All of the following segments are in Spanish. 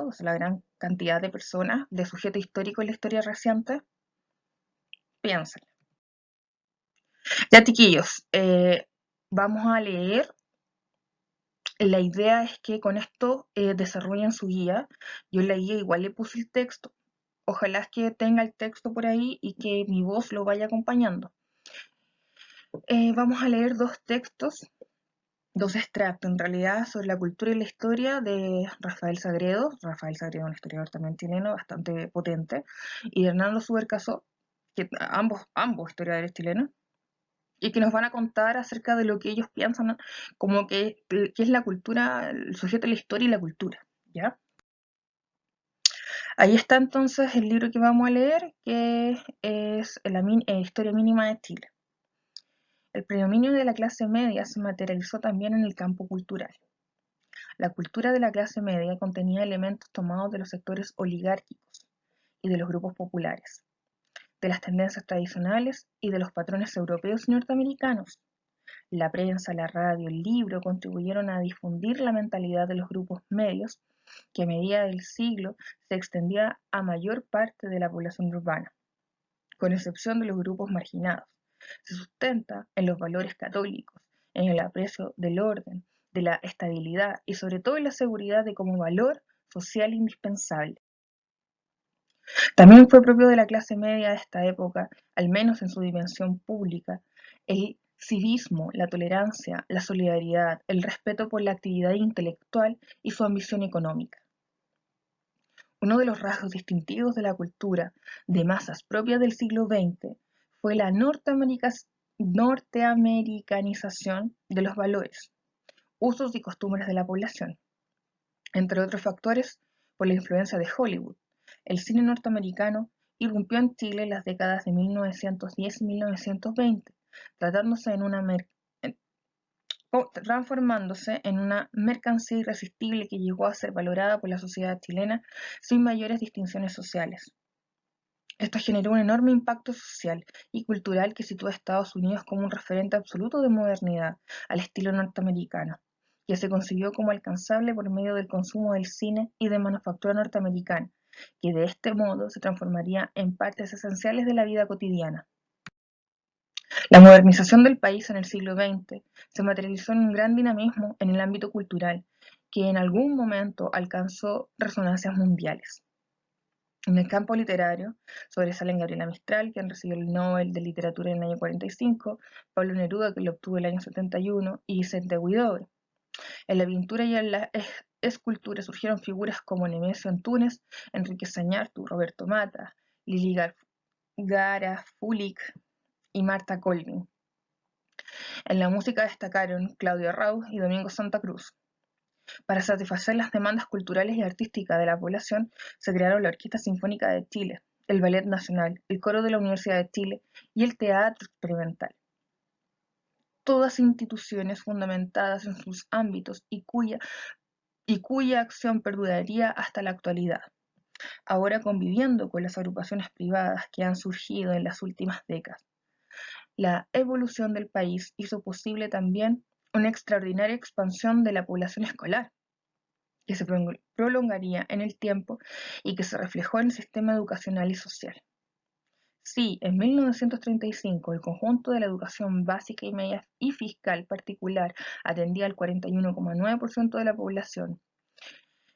o sea, la gran cantidad de personas, de sujetos históricos en la historia reciente? Piensen. Ya, chiquillos, vamos a leer. La idea es que con esto desarrollen su guía. Yo en la guía igual le puse el texto. Ojalá es que tenga el texto por ahí y que mi voz lo vaya acompañando. Vamos a leer dos textos, dos extractos en realidad, sobre la cultura y la historia de Rafael Sagredo. Rafael Sagredo, un historiador también chileno bastante potente, y de Hernando Subercaseaux, que ambos historiadores chilenos, y que nos van a contar acerca de lo que ellos piensan, como que es la cultura, el sujeto de la historia y la cultura, ¿ya? Ahí está entonces el libro que vamos a leer, que es la Historia Mínima de Chile. El predominio de la clase media se materializó también en el campo cultural. La cultura de la clase media contenía elementos tomados de los sectores oligárquicos y de los grupos populares, de las tendencias tradicionales y de los patrones europeos y norteamericanos. La prensa, la radio, el libro contribuyeron a difundir la mentalidad de los grupos medios, que a medida del siglo se extendía a mayor parte de la población urbana, con excepción de los grupos marginados. Se sustenta en los valores católicos, en el aprecio del orden, de la estabilidad y sobre todo en la seguridad de como valor social indispensable. También fue propio de la clase media de esta época, al menos en su dimensión pública, el civismo, la tolerancia, la solidaridad, el respeto por la actividad intelectual y su ambición económica. Uno de los rasgos distintivos de la cultura de masas propia del siglo XX fue la norteamericanización de los valores, usos y costumbres de la población, entre otros factores por la influencia de Hollywood. El cine norteamericano irrumpió en Chile en las décadas de 1910 y 1920, transformándose en una mercancía irresistible que llegó a ser valorada por la sociedad chilena sin mayores distinciones sociales. Esto generó un enorme impacto social y cultural que sitúa a Estados Unidos como un referente absoluto de modernidad, al estilo norteamericano, que se concibió como alcanzable por medio del consumo del cine y de manufactura norteamericana, que de este modo se transformaría en partes esenciales de la vida cotidiana. La modernización del país en el siglo XX se materializó en un gran dinamismo en el ámbito cultural, que en algún momento alcanzó resonancias mundiales. En el campo literario sobresalen Gabriela Mistral, quien recibió el Nobel de Literatura en el año 45, Pablo Neruda, que lo obtuvo en el año 71, y Vicente Huidobro. En la pintura y en la escultura surgieron figuras como Nemesio Antunes, Enrique Sañartu, Roberto Mata, Lili Garafulik y Marta Colvin. En la música destacaron Claudio Arrau y Domingo Santa Cruz. Para satisfacer las demandas culturales y artísticas de la población, se crearon la Orquesta Sinfónica de Chile, el Ballet Nacional, el Coro de la Universidad de Chile y el Teatro Experimental. Todas instituciones fundamentadas en sus ámbitos y cuya acción perduraría hasta la actualidad, ahora conviviendo con las agrupaciones privadas que han surgido en las últimas décadas. La evolución del país hizo posible también una extraordinaria expansión de la población escolar, que se prolongaría en el tiempo y que se reflejó en el sistema educacional y social. Si en 1935 el conjunto de la educación básica y media y fiscal particular atendía al 41,9% de la población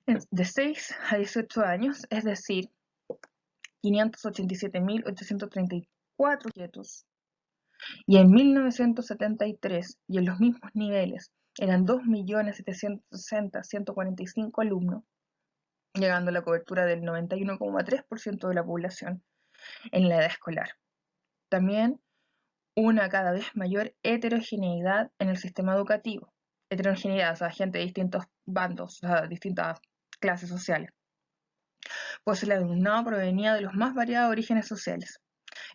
de 6 a 18 años, es decir, 587.834 sujetos, y en 1973 y en los mismos niveles eran 2.760.145 alumnos, llegando a la cobertura del 91,3% de la población en la edad escolar. También una cada vez mayor heterogeneidad en el sistema educativo. Heterogeneidad, o sea, gente de distintos bandos, o sea, distintas clases sociales. Pues el alumnado provenía de los más variados orígenes sociales.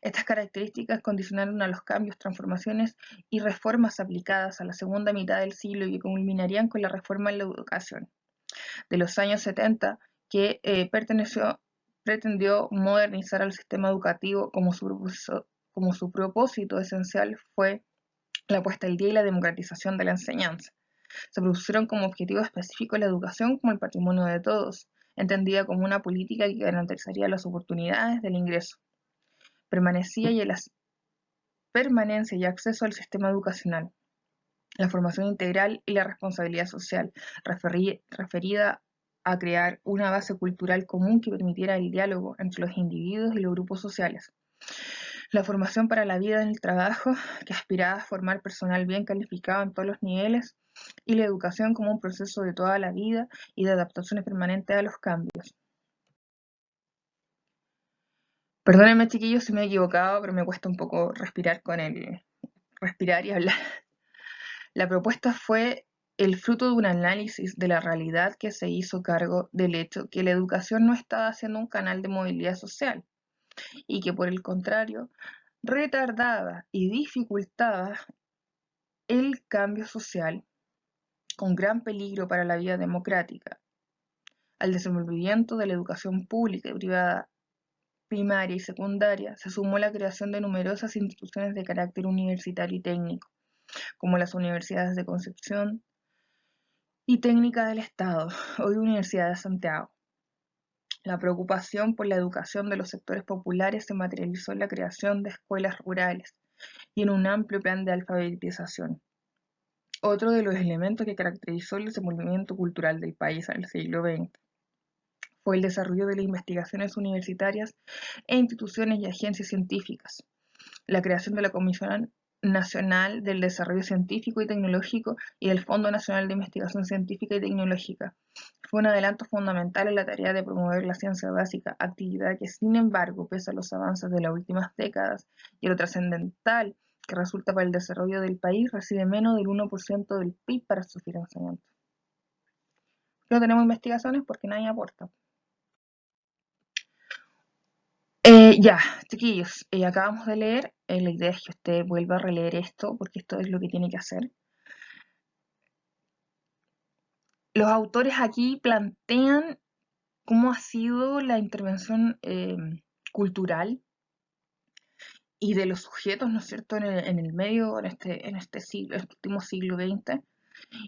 Estas características condicionaron a los cambios, transformaciones y reformas aplicadas a la segunda mitad del siglo y que culminarían con la reforma en la educación de los años 70, que pretendió modernizar al sistema educativo como su propósito esencial fue la puesta al día y la democratización de la enseñanza. Se propusieron como objetivo específico la educación como el patrimonio de todos, entendida como una política que garantizaría las oportunidades del ingreso, permanencia y acceso al sistema educacional, la formación integral y la responsabilidad social, referida a crear una base cultural común que permitiera el diálogo entre los individuos y los grupos sociales. La formación para la vida en el trabajo, que aspiraba a formar personal bien calificado en todos los niveles, y la educación como un proceso de toda la vida y de adaptaciones permanentes a los cambios. Perdónenme, chiquillos, si me he equivocado, pero me cuesta un poco respirar respirar y hablar. La propuesta fue el fruto de un análisis de la realidad que se hizo cargo del hecho que la educación no estaba siendo un canal de movilidad social y que, por el contrario, retardaba y dificultaba el cambio social con gran peligro para la vida democrática. Al desenvolvimiento de la educación pública y privada primaria y secundaria se sumó la creación de numerosas instituciones de carácter universitario y técnico, como las universidades de Concepción y Técnica del Estado, hoy Universidad de Santiago. La preocupación por la educación de los sectores populares se materializó en la creación de escuelas rurales y en un amplio plan de alfabetización. Otro de los elementos que caracterizó el desenvolvimiento cultural del país en el siglo XX fue el desarrollo de las investigaciones universitarias e instituciones y agencias científicas, la creación de la Comisión Nacional del Desarrollo Científico y Tecnológico y del Fondo Nacional de Investigación Científica y Tecnológica. Fue un adelanto fundamental en la tarea de promover la ciencia básica, actividad que, sin embargo, pese a los avances de las últimas décadas y lo trascendental que resulta para el desarrollo del país, recibe menos del 1% del PIB para su financiamiento. No tenemos investigaciones porque nadie aporta. Ya, chiquillos, acabamos de leer, la idea es que usted vuelva a releer esto porque esto es lo que tiene que hacer. Los autores aquí plantean cómo ha sido la intervención cultural y de los sujetos, ¿no es cierto?, en el medio, en este siglo, este último siglo XX,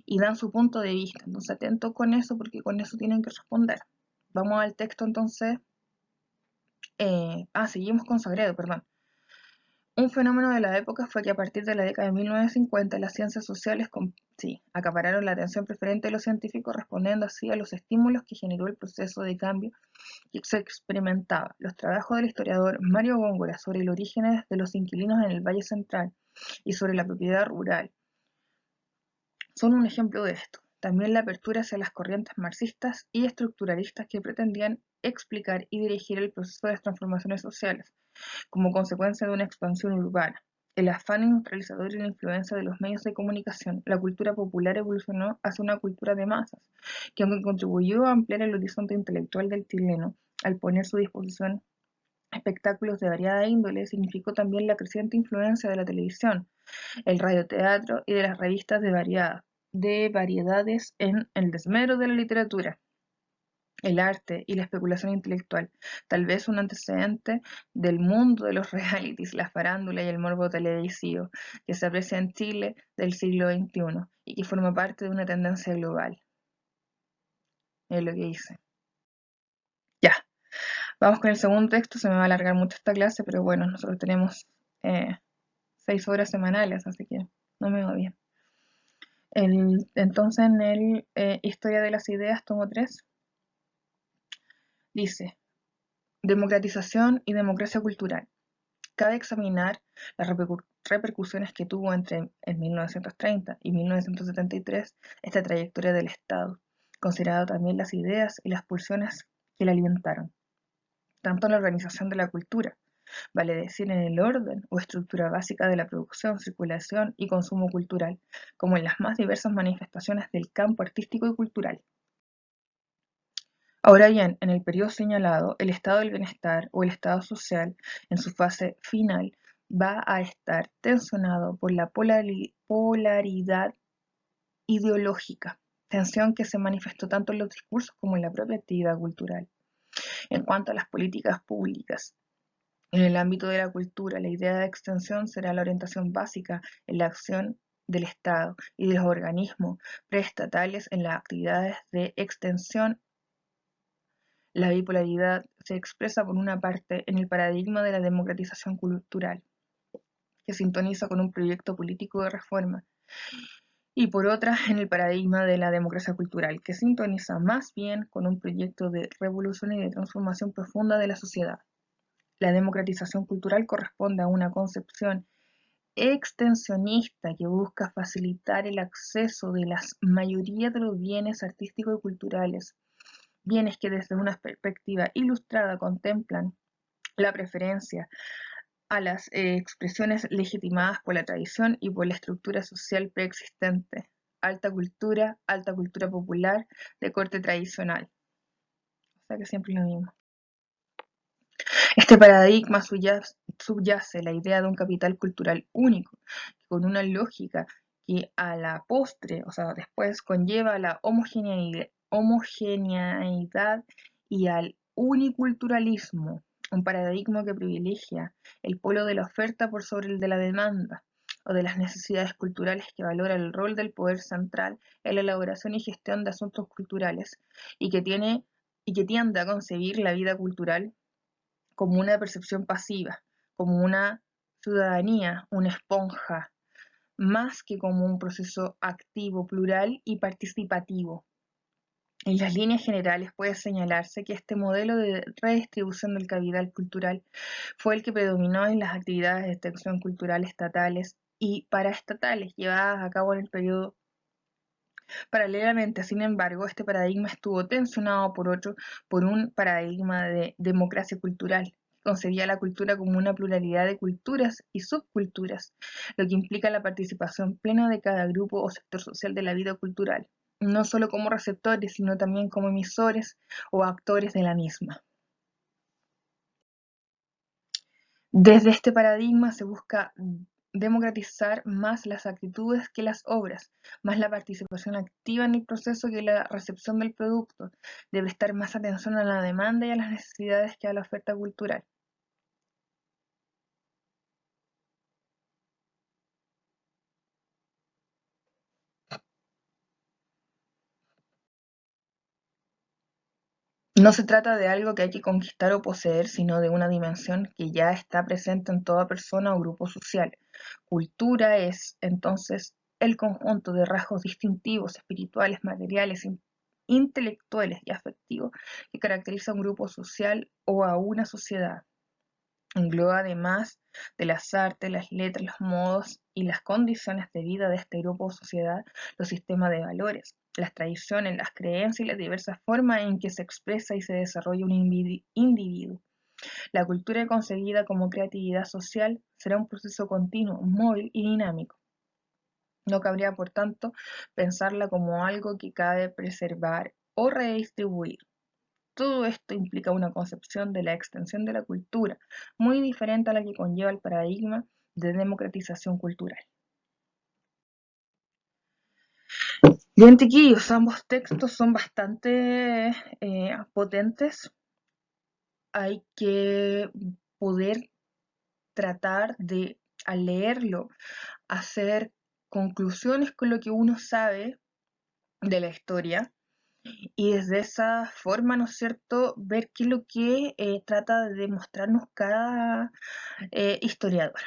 y dan su punto de vista. Entonces, atento con eso porque con eso tienen que responder. Vamos al texto entonces. Seguimos con Sagredo, perdón. Un fenómeno de la época fue que a partir de la década de 1950 las ciencias sociales acapararon la atención preferente de los científicos, respondiendo así a los estímulos que generó el proceso de cambio que se experimentaba. Los trabajos del historiador Mario Góngora sobre el origen de los inquilinos en el Valle Central y sobre la propiedad rural son un ejemplo de esto. También la apertura hacia las corrientes marxistas y estructuralistas que pretendían explicar y dirigir el proceso de las transformaciones sociales como consecuencia de una expansión urbana. El afán industrializador y la influencia de los medios de comunicación, la cultura popular evolucionó hacia una cultura de masas, que aunque contribuyó a ampliar el horizonte intelectual del chileno, al poner a su disposición espectáculos de variada índole, significó también la creciente influencia de la televisión, el radioteatro y de las revistas de variedades en el desmedro de la literatura, el arte y la especulación intelectual, tal vez un antecedente del mundo de los realities, la farándula y el morbo televisivo, que se aprecia en Chile del siglo XXI y que forma parte de una tendencia global. Es lo que dice. Ya, vamos con el segundo texto, se me va a alargar mucho esta clase, pero bueno, nosotros tenemos 6 horas semanales, así que no me va bien. Entonces, en el Historia de las Ideas, tomo 3, dice: democratización y democracia cultural. Cabe examinar las repercusiones que tuvo entre 1930 y 1973 esta trayectoria del Estado, considerando también las ideas y las pulsiones que la alimentaron, tanto en la organización de la cultura, vale decir en el orden o estructura básica de la producción, circulación y consumo cultural, como en las más diversas manifestaciones del campo artístico y cultural. Ahora bien, en el periodo señalado, el estado del bienestar o el estado social, en su fase final, va a estar tensionado por la polaridad ideológica, tensión que se manifestó tanto en los discursos como en la propia actividad cultural. En cuanto a las políticas públicas, en el ámbito de la cultura, la idea de extensión será la orientación básica en la acción del Estado y de los organismos preestatales en las actividades de extensión La bipolaridad se expresa por una parte en el paradigma de la democratización cultural, que sintoniza con un proyecto político de reforma, y por otra en el paradigma de la democracia cultural, que sintoniza más bien con un proyecto de revolución y de transformación profunda de la sociedad. La democratización cultural corresponde a una concepción extensionista que busca facilitar el acceso de la mayoría de los bienes artísticos y culturales, bienes que desde una perspectiva ilustrada contemplan la preferencia a las expresiones legitimadas por la tradición y por la estructura social preexistente, alta cultura popular de corte tradicional. O sea que siempre es lo mismo. Este paradigma subyace la idea de un capital cultural único, con una lógica que a la postre, o sea, después conlleva la homogeneidad y al uniculturalismo, un paradigma que privilegia el polo de la oferta por sobre el de la demanda, o de las necesidades culturales, que valora el rol del poder central en la elaboración y gestión de asuntos culturales, y que tiende a concebir la vida cultural como una percepción pasiva, como una ciudadanía, una esponja, más que como un proceso activo, plural y participativo. En las líneas generales puede señalarse que este modelo de redistribución del capital cultural fue el que predominó en las actividades de extensión cultural estatales y paraestatales llevadas a cabo en el periodo. Paralelamente, sin embargo, este paradigma estuvo tensionado por un paradigma de democracia cultural, que concebía la cultura como una pluralidad de culturas y subculturas, lo que implica la participación plena de cada grupo o sector social de la vida cultural, no solo como receptores, sino también como emisores o actores de la misma. Desde este paradigma se busca democratizar más las actitudes que las obras, más la participación activa en el proceso que la recepción del producto, de prestar más atención a la demanda y a las necesidades que a la oferta cultural. No se trata de algo que hay que conquistar o poseer, sino de una dimensión que ya está presente en toda persona o grupo social. Cultura es, entonces, el conjunto de rasgos distintivos, espirituales, materiales, intelectuales y afectivos que caracteriza a un grupo social o a una sociedad. Engloba además de las artes, las letras, los modos y las condiciones de vida de este grupo o sociedad, los sistemas de valores, las tradiciones, las creencias y las diversas formas en que se expresa y se desarrolla un individuo. La cultura concebida como creatividad social será un proceso continuo, móvil y dinámico. No cabría, por tanto, pensarla como algo que cabe preservar o redistribuir. Todo esto implica una concepción de la extensión de la cultura, muy diferente a la que conlleva el paradigma de democratización cultural. Bien, chiquillos, ambos textos son bastante potentes. Hay que poder tratar de, al leerlo, hacer conclusiones con lo que uno sabe de la historia, y desde esa forma, ¿no es cierto?, ver qué es lo que trata de demostrarnos cada historiador.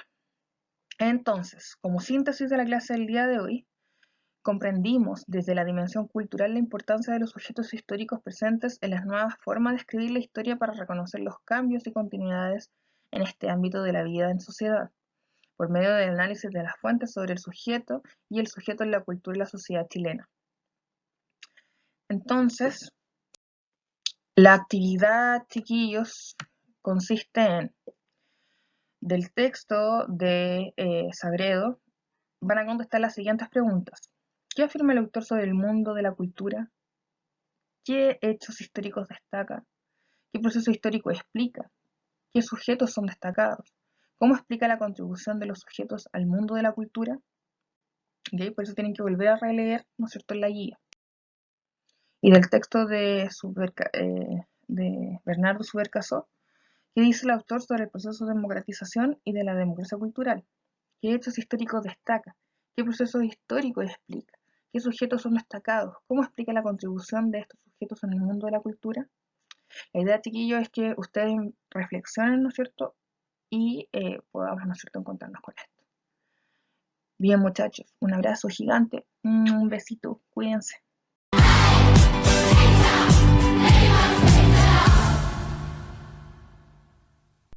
Entonces, como síntesis de la clase del día de hoy, comprendimos desde la dimensión cultural la importancia de los sujetos históricos presentes en las nuevas formas de escribir la historia para reconocer los cambios y continuidades en este ámbito de la vida en sociedad, por medio del análisis de las fuentes sobre el sujeto y el sujeto en la cultura y la sociedad chilena. Entonces, la actividad, chiquillos, consiste en, del texto de Sagredo, van a contestar las siguientes preguntas. ¿Qué afirma el autor sobre el mundo de la cultura? ¿Qué hechos históricos destaca? ¿Qué proceso histórico explica? ¿Qué sujetos son destacados? ¿Cómo explica la contribución de los sujetos al mundo de la cultura? ¿Okay? Por eso tienen que volver a releer, ¿no es cierto?, en la guía. Y del texto de Bernardo Subercaseaux, ¿qué dice el autor sobre el proceso de democratización y de la democracia cultural? ¿Qué hechos históricos destaca? ¿Qué procesos históricos explica? ¿Qué sujetos son destacados? ¿Cómo explica la contribución de estos sujetos en el mundo de la cultura? La idea, chiquillos, es que ustedes reflexionen, ¿no es cierto? Y podamos, ¿no es cierto?, encontrarnos con esto. Bien, muchachos, un abrazo gigante, un besito, cuídense.